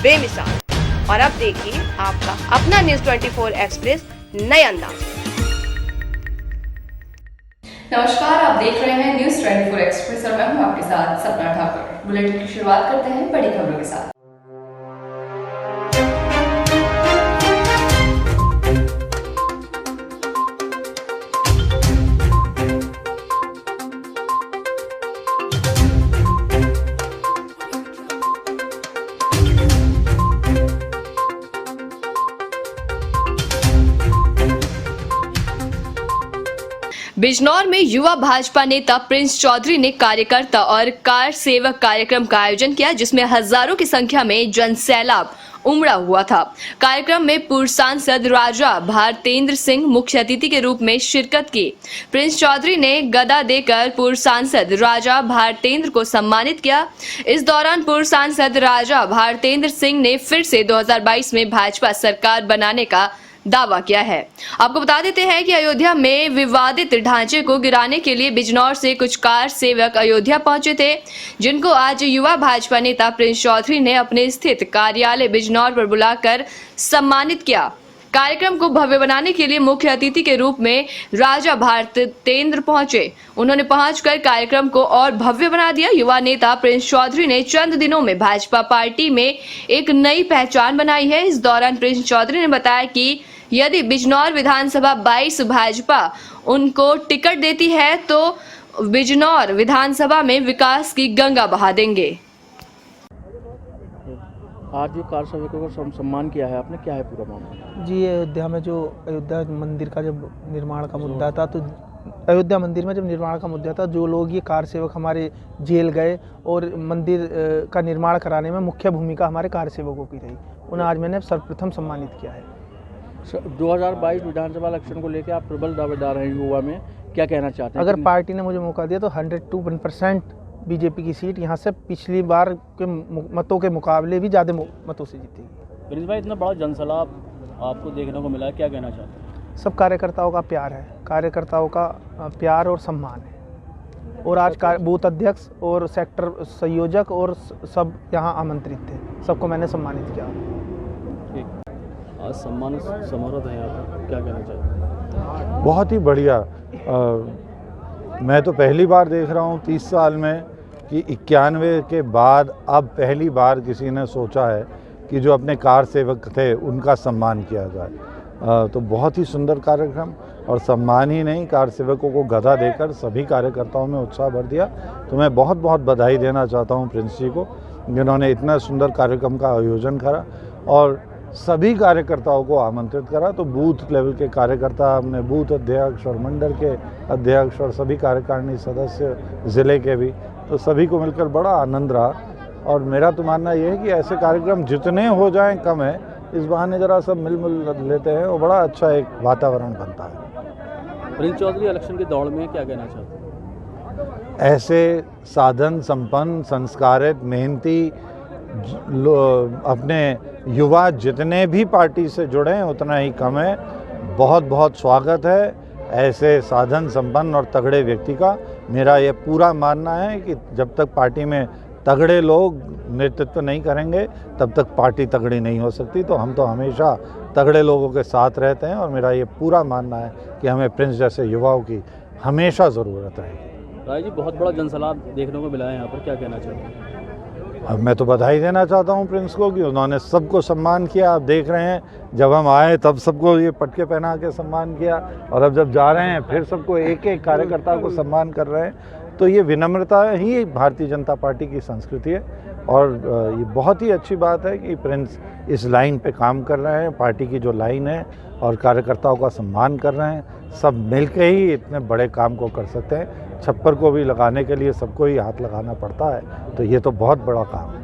बेमिसाल। और अब देखिए आपका अपना न्यूज़ 24 एक्सप्रेस नए अंदाज। नमस्कार, आप देख रहे हैं न्यूज़ 24 एक्सप्रेस और मैं हूं आपके साथ सपना ठाकुर। बुलेटिन की शुरुआत करते हैं बड़ी खबरों के साथ। बिजनौर में युवा भाजपा नेता प्रिंस चौधरी ने कार्यकर्ता और कार सेवक कार्यक्रम का आयोजन किया, जिसमें हजारों की संख्या में जनसैलाब उमड़ा हुआ था। कार्यक्रम में पूर्व सांसद राजा भारतेंद्र सिंह मुख्य अतिथि के रूप में शिरकत की। प्रिंस चौधरी ने गदा देकर पूर्व सांसद राजा भारतेंद्र को सम्मानित किया। इस दौरान पूर्व सांसद राजा भारतेंद्र सिंह ने फिर से 2022 में भाजपा सरकार बनाने का दावा किया है। आपको बता देते हैं कि अयोध्या में विवादित ढांचे को गिराने के लिए बिजनौर से कुछ कार सेवक अयोध्या पहुंचे थे, जिनको आज युवा भाजपा नेता प्रिंस चौधरी ने अपने स्थित कार्यालय बिजनौर पर बुलाकर सम्मानित किया। कार्यक्रम को भव्य बनाने के लिए मुख्य अतिथि के रूप में राजा भारतेंद्र पहुंचे। उन्होंने पहुंचकर कार्यक्रम को और भव्य बना दिया। युवा नेता प्रिंस चौधरी ने चंद दिनों में भाजपा पार्टी में एक नई पहचान बनाई है। इस दौरान प्रिंस चौधरी ने बताया कि यदि बिजनौर विधानसभा 22 भाजपा उनको टिकट देती है तो बिजनौर विधानसभा में विकास की गंगा बहा देंगे। आज जो कार सेवकों को सम्मान किया है आपने, क्या है पूरा मामला? जी, अयोध्या में जो अयोध्या मंदिर का जब निर्माण का मुद्दा था, तो अयोध्या मंदिर में जब निर्माण का मुद्दा था, जो लोग ये कार सेवक हमारे जेल गए और मंदिर का निर्माण कराने में मुख्य भूमिका हमारे कार सेवकों की रही, उन्हें आज मैंने सर्वप्रथम सम्मानित किया है। 2022 विधानसभा इलेक्शन को लेकर आप प्रबल दावेदार हैं युवा में, क्या कहना चाहते हैं? अगर पार्टी ने मुझे मौका दिया तो 102% बीजेपी की सीट यहाँ से पिछली बार के मतों के मुकाबले भी ज़्यादा मतों से जीतेगी। प्रिंस भाई, इतना बड़ा जनसैलाब आपको देखने को मिला है, क्या कहना चाहते हैं? सब कार्यकर्ताओं का प्यार है, कार्यकर्ताओं का प्यार और सम्मान है। और आज बूथ अध्यक्ष और सेक्टर संयोजक और सब यहाँ आमंत्रित थे, सबको मैंने सम्मानित किया। आज सम्मान समारोह है यहाँ पर, क्या कहना चाहते हैं? बहुत ही बढ़िया। मैं तो पहली बार देख रहा हूँ 30 साल में कि 91 के बाद अब पहली बार किसी ने सोचा है कि जो अपने कार सेवक थे उनका सम्मान किया जाए। तो बहुत ही सुंदर कार्यक्रम, और सम्मान ही नहीं, कार सेवकों को गदा देकर सभी कार्यकर्ताओं में उत्साह भर दिया। तो मैं बहुत बहुत बधाई देना चाहता हूँ प्रिंस जी को, जिन्होंने इतना सुंदर कार्यक्रम का आयोजन करा और सभी कार्यकर्ताओं को आमंत्रित करा। तो बूथ लेवल के कार्यकर्ता, हमने बूथ अध्यक्ष और मंडल के अध्यक्ष और सभी कार्यकारिणी सदस्य ज़िले के भी, तो सभी को मिलकर बड़ा आनंद रहा। और मेरा तो मानना ये है कि ऐसे कार्यक्रम जितने हो जाएं कम है, इस बहाने ज़रा सब मिल लेते हैं और बड़ा अच्छा एक वातावरण बनता है। प्रिंस चौधरी इलेक्शन की दौड़ में क्या कहना चाहते हैं? ऐसे साधन संपन्न, संस्कारित, मेहनती अपने युवा जितने भी पार्टी से जुड़े हैं उतना ही कम है। बहुत बहुत स्वागत है ऐसे साधन संपन्न और तगड़े व्यक्ति का। मेरा ये पूरा मानना है कि जब तक पार्टी में तगड़े लोग नेतृत्व नहीं करेंगे तब तक पार्टी तगड़ी नहीं हो सकती। तो हम तो हमेशा तगड़े लोगों के साथ रहते हैं और मेरा ये पूरा मानना है कि हमें प्रिंस जैसे युवाओं की हमेशा ज़रूरत रहेगी। राय जी, बहुत बड़ा जनसैलाब देखने को मिला है यहाँ पर, क्या कहना चाहते हैं? अब मैं तो बधाई देना चाहता हूँ प्रिंस को कि उन्होंने सबको सम्मान किया। आप देख रहे हैं, जब हम आए तब सबको ये पटके पहना के सम्मान किया, और अब जब जा रहे हैं फिर सबको एक एक कार्यकर्ता को सम्मान कर रहे हैं। तो ये विनम्रता ही भारतीय जनता पार्टी की संस्कृति है, और ये बहुत ही अच्छी बात है कि प्रिंस इस लाइन पे काम कर रहे हैं, पार्टी की जो लाइन है, और कार्यकर्ताओं का सम्मान कर रहे हैं। सब मिलके ही इतने बड़े काम को कर सकते हैं। छप्पर को भी लगाने के लिए सबको ही हाथ लगाना पड़ता है, तो ये तो बहुत बड़ा काम है।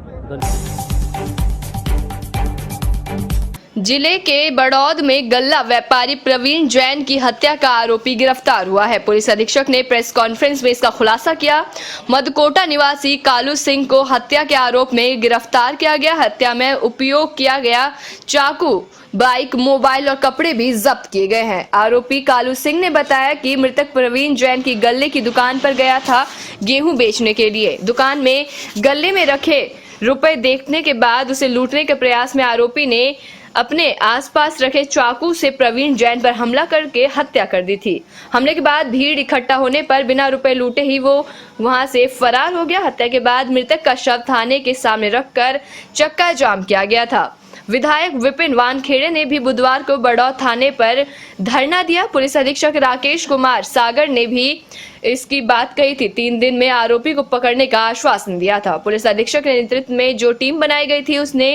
जिले के बड़ौद में गल्ला व्यापारी प्रवीण जैन की हत्या का आरोपी गिरफ्तार हुआ है। पुलिस अधीक्षक ने प्रेस कॉन्फ्रेंस में इसका खुलासा किया। मधकोटा निवासी कालू सिंह को हत्या के आरोप में गिरफ्तार किया गया। हत्या में उपयोग किया गया चाकू, बाइक, मोबाइल और कपड़े भी जब्त किए गए हैं। आरोपी कालू सिंह ने बताया कि मृतक प्रवीण जैन की गल्ले की दुकान पर गया था गेहूं बेचने के लिए। दुकान में गल्ले में रखे रुपए देखने के बाद उसे लूटने के प्रयास में आरोपी ने अपने आसपास रखे चाकू से प्रवीण जैन पर हमला करके हत्या कर दी थी। हमले के बाद भीड़ इकट्ठा होने पर बिना रुपए लूटे ही वो वहां से फरार हो गया। हत्या के बाद मृतक का शव थाने के सामने रखकर चक्का जाम किया गया था। विधायक विपिन वानखेड़े ने भी बुधवार को बड़ौद थाने पर धरना दिया। पुलिस अधीक्षक राकेश कुमार सागर ने भी इसकी बात कही थी। 3 दिन में आरोपी को पकड़ने का आश्वासन दिया था। पुलिस अधीक्षक के नेतृत्व में जो टीम बनाई गई थी उसने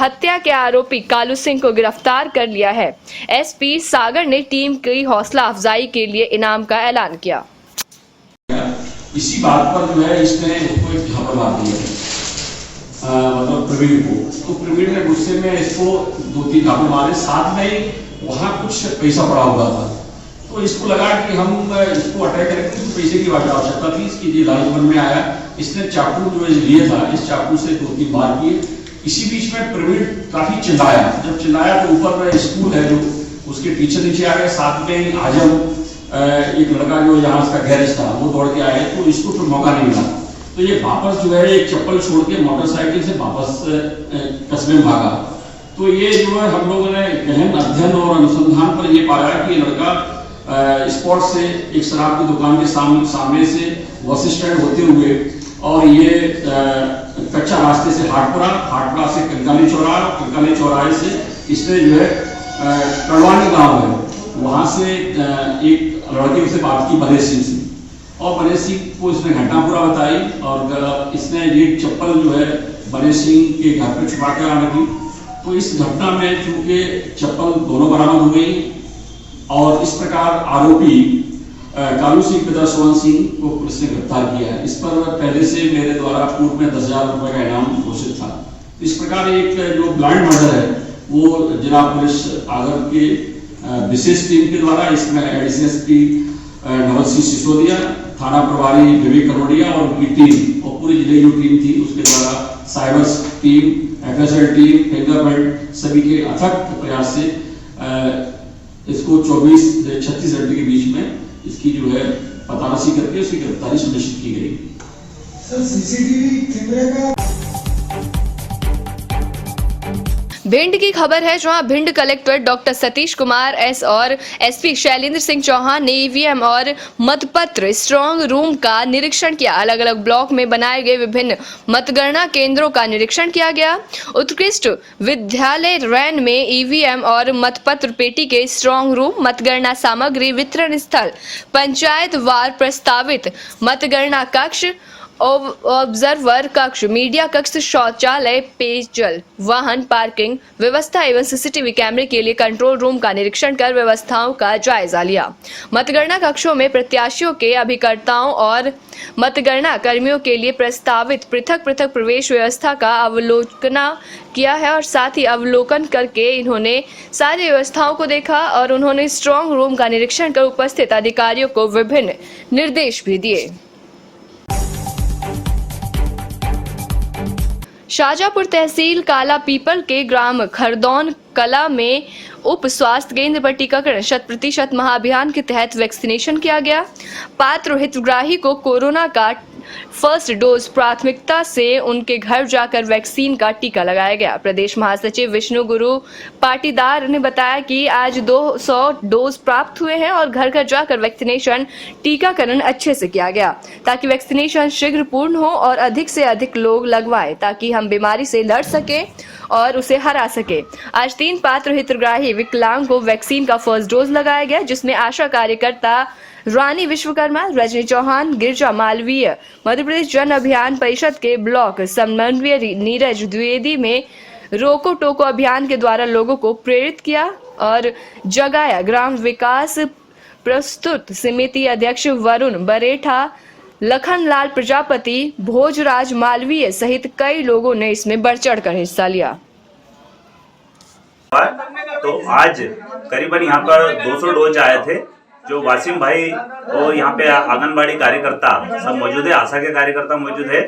हत्या के आरोपी कालू सिंह को गिरफ्तार कर लिया है। एसपी सागर ने टीम की हौसला अफजाई के लिए इनाम का ऐलान किया। इसी बात पर जो है इसने उसको एक झापड़ मार दिया, मतलब प्रवीण को। तो प्रवीण ने गुस्से में इसको 2-3 झापड़ मारे, साथ में वहां कुछ पैसा पड़ा हुआ था। तो इसको लगा कि हम इसको अटैक करेंगे, तो पैसे की आवश्यकता थी। इसकी ये लालच मन में आया, इसने चाकू जो लिया था, इस चाकू से 2-3 बार किए। इसी बीच में प्रवीण काफी चिल्लाया। जब चिल्लाया तो ऊपर स्कूल है जो, उसके टीचर नीचे आ गए, साथ में आजम एक लड़का जो यहाँ उसका गैरेज था वो दौड़ के आए। तो इसको फिर मौका नहीं मिला, तो ये वापस जो है एक चप्पल छोड़ के मोटरसाइकिल से वापस कस्बे में भागा। तो ये जो है हम लोगों ने गहन अध्ययन और अनुसंधान पर ये पाया कि लड़का स्पॉट से एक शराब की दुकान के सामने से बस स्टैंड होते हुए और ये कच्चा रास्ते से हाटपुरा से कंकाली चौराहे से इसने जो है कड़वानी गांव है वहां से एक लड़के से बात की बने सिंह से, और बने सिंह को इसने घटना पूरा बताई। और इसने ये चप्पल जो है बने सिंह के घर पे छुपा कर आने की। तो इस घटना में चूंकि चप्पल दोनों बरामद हो गई और इस प्रकार आरोपी कालू सिंह पिता सोहन सिंह को पुलिस ने गिरफ्तार किया है। इस पर पहले से मेरे द्वारा पूर्व में 10,000 रुपए का इनाम घोषित था। इस प्रकार एक जो ब्लाइंड मर्डर है वो जिला पुलिस आगर के विशेष टीम के द्वारा, इसमें एडिशनल एसपी नवल सिंह सिसोदिया, थाना प्रभारी विवेक करोड़िया और उनकी टीम और पूरी जिले की टीम थी उसके द्वारा, cyber team, FSL team, fingerprint सभी के अथक प्रयास से इसको 24 से 36 घंटे के बीच में इसकी जो है पताराशी करके उसकी गिरफ्तारी सुनिश्चित की गई। सर सीसीटीवी कैमरे का भिंड की खबर है, जहां Bhind collector doctor Satish Kumar S और एसपी शैलेंद्र सिंह चौहान ने ईवीएम और मतपत्र स्ट्रांग रूम का निरीक्षण किया। अलग अलग ब्लॉक में बनाए गए विभिन्न मतगणना केंद्रों का निरीक्षण किया गया। उत्कृष्ट विद्यालय रैन में ईवीएम और मतपत्र पेटी के स्ट्रांग रूम, मतगणना सामग्री वितरण स्थल, पंचायत वार प्रस्तावित मतगणना कक्ष, ऑब्जर्वर कक्ष, मीडिया कक्ष, शौचालय, पेयजल, वाहन पार्किंग व्यवस्था एवं सीसीटीवी कैमरे के लिए कंट्रोल रूम का निरीक्षण कर व्यवस्थाओं का जायजा लिया। मतगणना कक्षों में प्रत्याशियों के अभिकर्ताओं और मतगणना कर्मियों के लिए प्रस्तावित पृथक पृथक प्रवेश व्यवस्था का अवलोकन किया है और साथ ही अवलोकन करके इन्होंने सारी व्यवस्थाओं को देखा और उन्होंने स्ट्रांग रूम का निरीक्षण कर उपस्थित अधिकारियों को विभिन्न निर्देश भी दिए। शाजापुर तहसील काला पीपल के ग्राम खरदौन कला में उप स्वास्थ्य केंद्र पर टीकाकरण 100% महाअभियान के तहत वैक्सीनेशन किया गया। पात्र हितग्राही को कोरोना का फर्स्ट डोज प्राथमिकता से उनके घर जाकर वैक्सीन का टीका लगाया गया। प्रदेश महासचिव विष्णु गुरु पाटीदार ने बताया कि आज 200 डोज प्राप्त हुए हैं और घर घर जाकर वैक्सीनेशन टीकाकरण अच्छे से किया गया ताकि वैक्सीनेशन शीघ्र पूर्ण हो और अधिक से अधिक लोग लगवाएं ताकि हम बीमारी से लड़ सके और उसे हरा सके। आज 3 पात्र हितग्राही विकलांग को वैक्सीन का फर्स्ट डोज लगाया गया, जिसमें आशा कार्यकर्ता रानी विश्वकर्मा, रजनी चौहान, गिरजा मालवीय, मध्य प्रदेश जन अभियान परिषद के ब्लॉक समन्वय नीरज द्विवेदी में रोको टोको अभियान के द्वारा लोगों को प्रेरित किया और जगाया। ग्राम विकास प्रस्तुत समिति अध्यक्ष वरुण बरेठा, लखनलाल प्रजापति, भोजराज मालवीय सहित कई लोगों ने इसमें बढ़ चढ़कर हिस्सा लिया। तो आज करीबन यहाँ पर 200 डोज आए थे, जो वासिम भाई और यहाँ पे आंगनबाड़ी कार्यकर्ता सब मौजूद है, आशा के कार्यकर्ता मौजूद है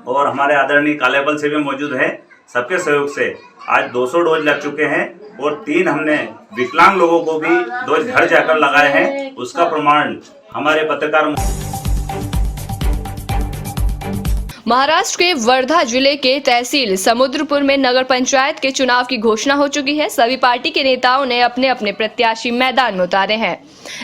और हमारे आदरणीय कालेबल से भी मौजूद है। सबके सहयोग से आज 200 डोज लग चुके हैं और 3 हमने विकलांग लोगों को भी डोज घर जाकर लगाए हैं। उसका प्रमाण हमारे पत्रकार महाराष्ट्र के वर्धा जिले के तहसील समुद्रपुर में नगर पंचायत के चुनाव की घोषणा हो चुकी है। सभी पार्टी के नेताओं ने अपने अपने प्रत्याशी मैदान में उतारे हैं।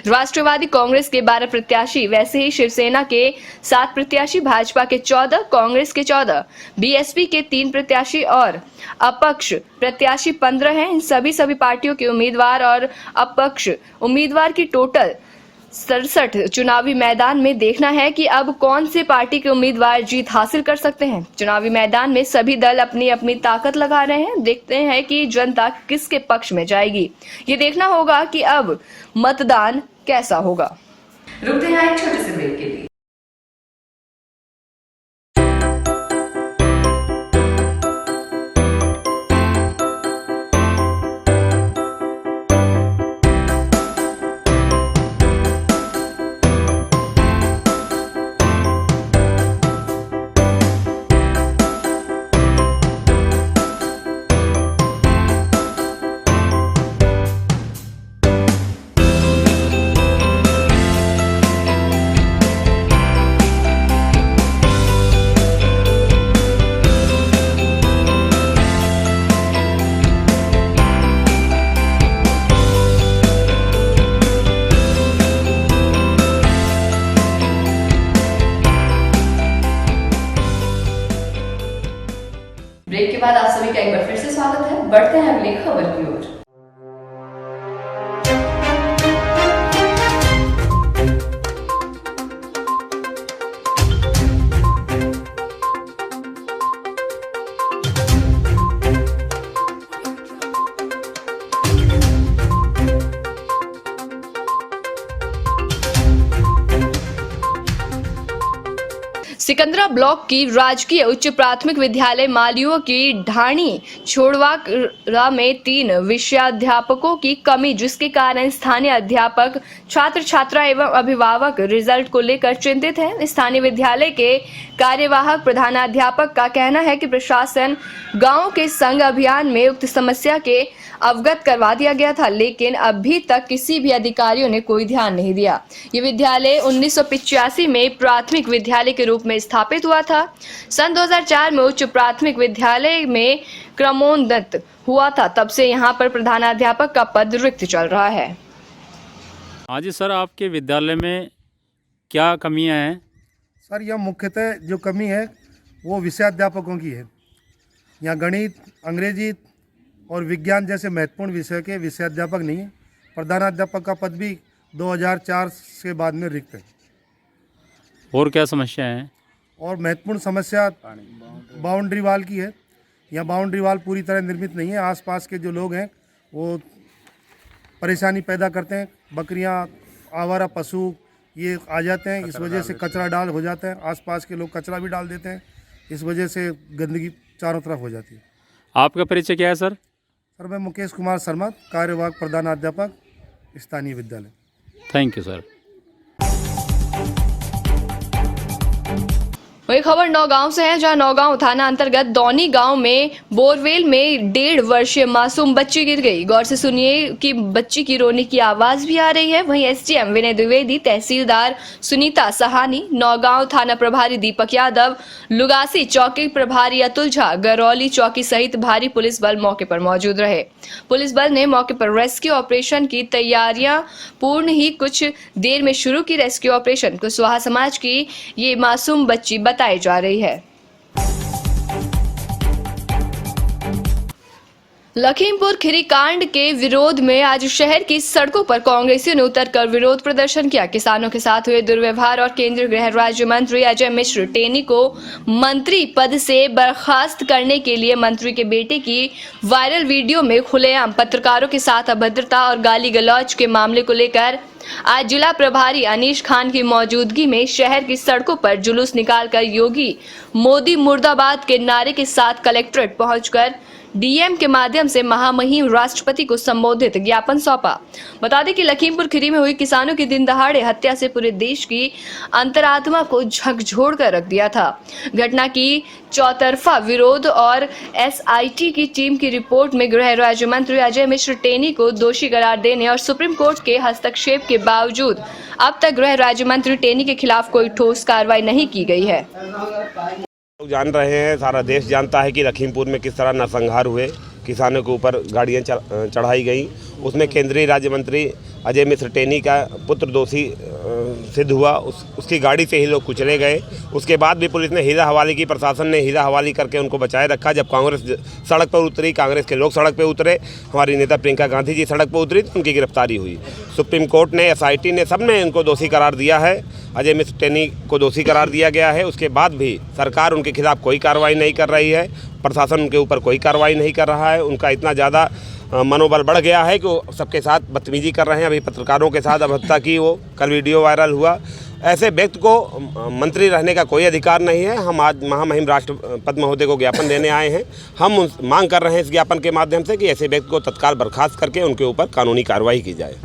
राष्ट्रवादी कांग्रेस के 12 प्रत्याशी, वैसे ही शिवसेना के 7 प्रत्याशी, भाजपा के 14, कांग्रेस के 14, बीएसपी के 3 प्रत्याशी और अपक्ष प्रत्याशी 15 हैं। इन सभी पार्टियों के उम्मीदवार और अपक्ष उम्मीदवार की टोटल 67 चुनावी मैदान में देखना है कि अब कौन से पार्टी के उम्मीदवार जीत हासिल कर सकते हैं। चुनावी मैदान में सभी दल अपनी अपनी ताकत लगा रहे हैं। देखते हैं कि जनता किसके पक्ष में जाएगी। ये देखना होगा कि अब मतदान कैसा होगा। रुकते हैं एक छोटे से ब्रेक के लिए। ब्रेक के बाद आप सभी का एक बार फिर से स्वागत है। बढ़ते हैं अगली खबर की ओर। सिकंदरा ब्लॉक की राजकीय उच्च प्राथमिक विद्यालय मालियों की ढाणी छोड़वाकरा में 3 विषयाध्यापकों की कमी, जिसके कारण स्थानीय अध्यापक, छात्र छात्रा एवं अभिभावक रिजल्ट को लेकर चिंतित हैं। स्थानीय विद्यालय के कार्यवाहक प्रधानाध्यापक का कहना है कि प्रशासन गांव के संग अभियान में उक्त समस्या के अवगत करवा दिया गया था, लेकिन अभी तक किसी भी अधिकारियों ने कोई ध्यान नहीं दिया। ये विद्यालय 1985 में प्राथमिक विद्यालय के रूप में स्थापित हुआ था। सन 2004 में उच्च प्राथमिक विद्यालय में क्रमोन्नत हुआ था। तब से यहाँ पर प्रधानाध्यापक का पद रिक्त चल रहा है। हाँ जी सर, आपके विद्यालय में क्या कमियाँ हैं? सर, यह मुख्यतः जो कमी है वो विषयाध्यापकों की है। यहाँ गणित, अंग्रेजी और विज्ञान जैसे महत्वपूर्ण विषय के विषयाध्यापक नहीं है। प्रधानाध्यापक का पद भी 2004 के बाद में रिक्त है। और क्या समस्या है? और महत्वपूर्ण समस्या बाउंड्री वाल की है। यहाँ बाउंड्री वाल पूरी तरह निर्मित नहीं है। आसपास के जो लोग हैं वो परेशानी पैदा करते हैं। बकरियाँ, आवारा पशु ये आ जाते हैं, इस वजह से कचरा डाल हो जाता है। आसपास के लोग कचरा भी डाल देते हैं, इस वजह से गंदगी चारों तरफ हो जाती है। आपका परिचय क्या है सर? सर, मैं मुकेश कुमार शर्मा, कार्यवाहक प्रधानाध्यापक, स्थानीय विद्यालय। Thank you sir. वही खबर नौगांव से है, जहां नौगांव थाना अंतर्गत दौनी गांव में बोरवेल में 1.5 वर्षीय मासूम बच्ची गिर गई। गौर से सुनिए कि बच्ची की रोने की आवाज भी आ रही है। वहीं एसडीएम विनय द्विवेदी, तहसीलदार सुनीता सहानी, नौगांव थाना प्रभारी दीपक यादव, लुगासी चौकी प्रभारी अतुल झा, गरौली चौकी सहित भारी पुलिस बल मौके पर मौजूद रहे। पुलिस बल ने मौके पर रेस्क्यू ऑपरेशन की तैयारियां पूर्ण ही कुछ देर में शुरू की। रेस्क्यू ऑपरेशन कुशवाहा समाज की ये मासूम बच्ची बताई जा रही है। लखीमपुर खीरी कांड के विरोध में आज शहर की सड़कों पर कांग्रेसियों ने उतरकर विरोध प्रदर्शन किया। किसानों के साथ हुए दुर्व्यवहार और केंद्रीय गृह राज्य मंत्री अजय मिश्र टेनी को मंत्री पद से बर्खास्त करने के लिए मंत्री के बेटे की वायरल वीडियो में खुलेआम पत्रकारों के साथ अभद्रता और गाली गलौज के मामले को लेकर आज जिला प्रभारी अनीश खान की मौजूदगी में शहर की सड़कों पर जुलूस निकालकर योगी मोदी मुर्दाबाद के नारे के साथ कलेक्ट्रेट पहुंचकर डीएम के माध्यम से महामहिम राष्ट्रपति को संबोधित ज्ञापन सौंपा। बता दें कि लखीमपुर खीरी में हुई किसानों की दिन दहाड़े हत्या से पूरे देश की अंतरात्मा को झकझोर कर रख दिया था। घटना की चौतरफा विरोध और एसआईटी की टीम की रिपोर्ट में गृह राज्य मंत्री अजय मिश्र टेनी को दोषी करार देने और सुप्रीम कोर्ट के हस्तक्षेप के बावजूद अब तक गृह राज्य मंत्री टेनी के खिलाफ कोई ठोस कार्रवाई नहीं की गई है। लोग जान रहे हैं, सारा देश जानता है कि लखीमपुर में किस तरह नरसंहार हुए, किसानों के ऊपर गाड़ियां चढ़ाई गई। उसमें केंद्रीय राज्य मंत्री अजय मिश्र टेनी का पुत्र दोषी सिद्ध हुआ, उसकी गाड़ी से ही लोग कुचले गए। उसके बाद भी पुलिस ने हीरा हवाली की, प्रशासन ने हीरा हवाली करके उनको बचाए रखा। जब कांग्रेस सड़क पर उतरी, कांग्रेस के लोग सड़क पर उतरे, हमारी नेता प्रियंका गांधी जी सड़क पर उतरी, तो उनकी गिरफ्तारी हुई। सुप्रीम कोर्ट ने, SIT ने, सब ने इनको दोषी करार दिया है। अजय मिश्र टेनी को दोषी करार दिया गया है। उसके बाद भी सरकार उनके खिलाफ कोई कार्रवाई नहीं कर रही है, प्रशासन उनके ऊपर कोई कार्रवाई नहीं कर रहा है। उनका इतना ज़्यादा मनोबल बढ़ गया है कि वो सबके साथ बदतमीजी कर रहे हैं। अभी पत्रकारों के साथ अब हत्या की, वो कल वीडियो वायरल हुआ। ऐसे व्यक्ति को मंत्री रहने का कोई अधिकार नहीं है। हम आज महामहिम राष्ट्रपति महोदय को ज्ञापन देने आए हैं। हम मांग कर रहे हैं इस ज्ञापन के माध्यम से कि ऐसे व्यक्ति को तत्काल बर्खास्त करके उनके ऊपर कानूनी कार्रवाई की जाए।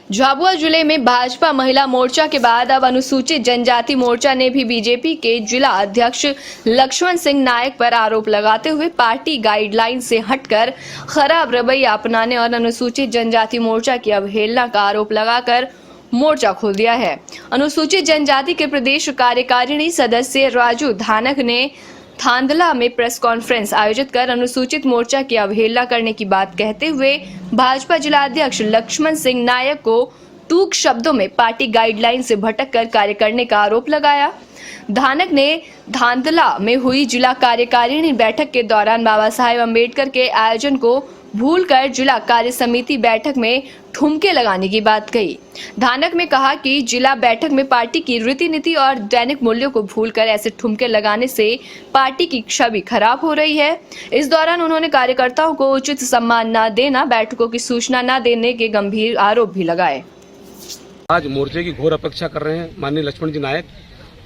झाबुआ जिले में भाजपा महिला मोर्चा के बाद अब अनुसूचित जनजाति मोर्चा ने भी बीजेपी के जिला अध्यक्ष लक्ष्मण सिंह नायक पर आरोप लगाते हुए पार्टी गाइडलाइन से हटकर खराब रवैया अपनाने और अनुसूचित जनजाति मोर्चा की अवहेलना का आरोप लगाकर मोर्चा खोल दिया है। अनुसूचित जनजाति के प्रदेश कार्यकारिणी सदस्य राजू धानक ने थांदला में प्रेस कॉन्फ्रेंस आयोजित कर अनुसूचित मोर्चा की अवहेलना करने की बात कहते हुए भाजपा जिला अध्यक्ष लक्ष्मण सिंह नायक को टूक शब्दों में पार्टी गाइडलाइन से भटक कर कार्य करने का आरोप लगाया। धानक ने थांदला में हुई जिला कार्यकारिणी बैठक के दौरान बाबा साहेब अम्बेडकर के आयोजन को भूलकर जिला कार्य समिति बैठक में ठुमके लगाने की बात कही। धानक ने कहा कि जिला बैठक में पार्टी की रीति नीति और दैनिक मूल्यों को भूलकर ऐसे ठुमके लगाने से पार्टी की छवि खराब हो रही है। इस दौरान उन्होंने कार्यकर्ताओं को उचित सम्मान न देना, बैठकों की सूचना न देने के गंभीर आरोप भी लगाए। आज मोर्चे की घोर अपेक्षा कर रहे हैं माननीय लक्ष्मण जी नायक।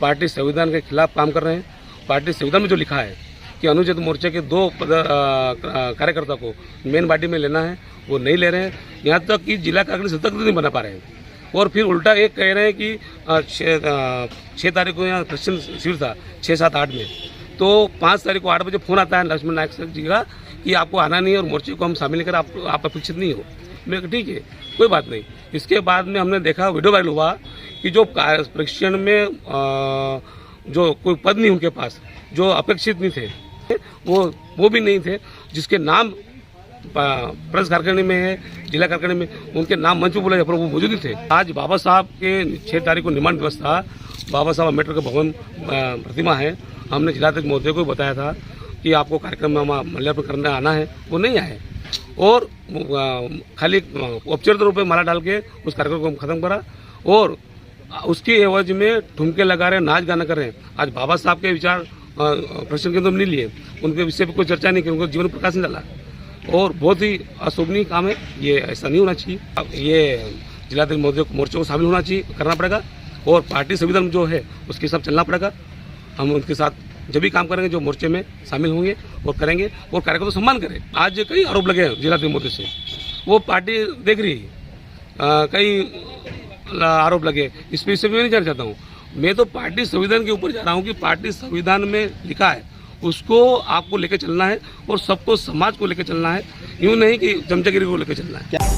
पार्टी संविधान के खिलाफ काम कर रहे हैं। पार्टी संविधान में जो लिखा है कि अनुसूचित मोर्चे के 2 कार्यकर्ता को मेन बॉडी में लेना है, वो नहीं ले रहे हैं। यहाँ तक कि जिला कार्यकारिणी सदस्य नहीं बना पा रहे हैं। और फिर उल्टा एक कह रहे हैं कि 6 तारीख को यहाँ क्रिश्चियन शिविर था 6, 7, 8 में, तो 5 तारीख को 8 बजे फ़ोन आता है लक्ष्मण नायक जी का कि आपको आना नहीं है और मोर्चे को हम शामिल कर आप अपेक्षित नहीं हो। मैं ठीक है, कोई बात नहीं। इसके बाद में हमने देखा, वीडियो वायरल हुआ कि जो क्रिश्चियन में जो कोई पद नहीं उनके पास, जो अपेक्षित नहीं थे, वो भी नहीं थे, जिसके नाम प्रेस कार्यकारिणी में है, जिला कार्यकारिणी में, उनके नाम मंच पर बोले जाए पर वो मौजूद नहीं थे। आज बाबा साहब के 6 तारीख को निर्माण दिवस था। बाबा साहब अम्बेडकर का भवन प्रतिमा है। हमने जिलाध्यक्ष महोदय को बताया था कि आपको कार्यक्रम में माल्यार्पण करने आना है, वो नहीं आए और खाली औपचारिक रूप में माला डाल के उस कार्यक्रम को खत्म करा और उसकी एवज में ठुमके लगा रहे, नाच गाना कर रहे हैं। आज बाबा साहब के विचार प्रश्न केंद्र में नहीं लिए, उनके विषय पर कोई चर्चा नहीं की, उनको जीवन प्रकाश नहीं डाला और बहुत ही अशोभनीय काम है। ये ऐसा नहीं होना चाहिए। ये जिलाध्यक्ष महोदय को मोर्चे को शामिल होना चाहिए, करना पड़ेगा और पार्टी संविधान जो है उसके साथ चलना पड़ेगा। हम उनके साथ जब भी काम करेंगे जो मोर्चे में शामिल होंगे और करेंगे और कार्य को तो सम्मान करें। आज कई आरोप लगे हैं जिलाध्यक्ष महोदय से, वो पार्टी देख रही है, कई आरोप लगे। इस विषय में नहीं जाना चाहता हूँ। मैं तो पार्टी संविधान के ऊपर जा रहा हूँ कि पार्टी संविधान में लिखा है उसको आपको लेकर चलना है और सबको, समाज को लेकर चलना है, यूँ नहीं कि चमचागिरी को लेकर चलना है।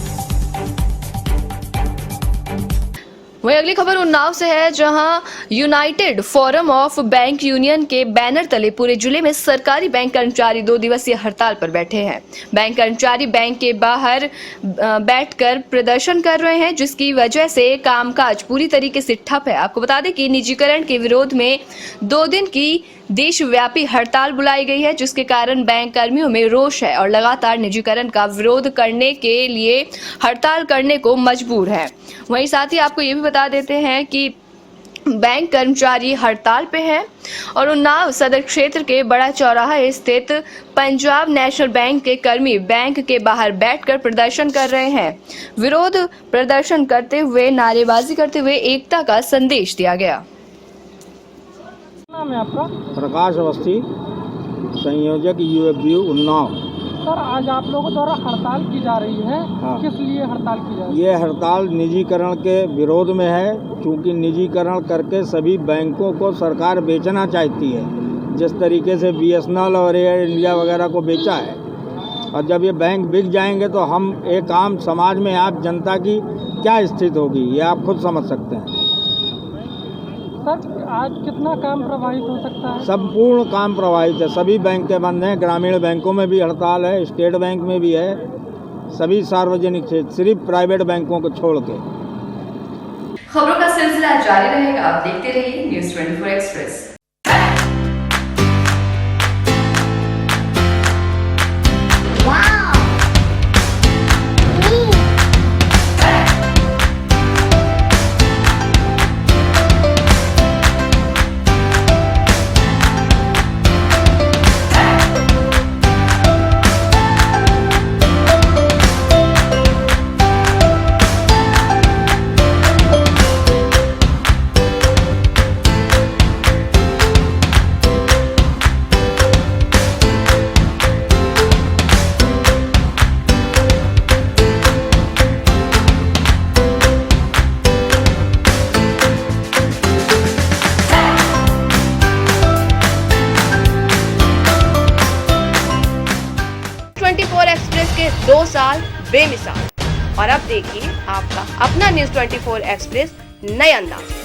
वहीं अगली खबर उन्नाव से है, जहां United forum of bank union के बैनर तले पूरे जिले में सरकारी बैंक कर्मचारी 2 दिवसीय हड़ताल पर बैठे हैं। बैंक कर्मचारी बैंक के बाहर बैठकर प्रदर्शन कर रहे हैं, जिसकी वजह से कामकाज पूरी तरीके से ठप है। आपको बता दें कि निजीकरण के विरोध में 2 दिन की देशव्यापी हड़ताल बुलाई गई है, जिसके कारण बैंक कर्मियों में रोष है और लगातार निजीकरण का विरोध करने के लिए हड़ताल करने को मजबूर है। वहीं साथ ही आपको ये भी बता देते हैं कि बैंक कर्मचारी हड़ताल पे हैं और उन्नाव सदर क्षेत्र के बड़ा चौराहा स्थित पंजाब नेशनल बैंक के कर्मी बैंक के बाहर बैठकर प्रदर्शन कर रहे हैं। विरोध प्रदर्शन करते हुए, नारेबाजी करते हुए एकता का संदेश दिया गया। नाम है आपका? प्रकाश अवस्थी, संयोजक UFBU उन्नाव। सर, आज आप लोगों द्वारा हड़ताल की जा रही है। हाँ। किस लिए हड़ताल की जा रही है? ये हड़ताल निजीकरण के विरोध में है, क्योंकि निजीकरण करके सभी बैंकों को सरकार बेचना चाहती है, जिस तरीके से BSNL और एयर इंडिया वगैरह को बेचा है। और जब ये बैंक बिक जाएंगे तो हम एक आम समाज में आप जनता की क्या स्थिति होगी, ये आप खुद समझ सकते हैं। सर आज कितना काम प्रभावित हो सकता है? संपूर्ण काम प्रभावित है, सभी बैंकें बंद हैं, ग्रामीण बैंकों में भी हड़ताल है, स्टेट बैंक में भी है, सभी सार्वजनिक क्षेत्र, सिर्फ प्राइवेट बैंकों को छोड़ के। खबरों का सिलसिला जारी रहेगा, आप देखते रहिए न्यूज़ 24 एक्सप्रेस। एक्सप्रेस के 2 साल बेमिसाल। और अब देखिए आपका अपना न्यूज़ 24 एक्सप्रेस नए अंदाज।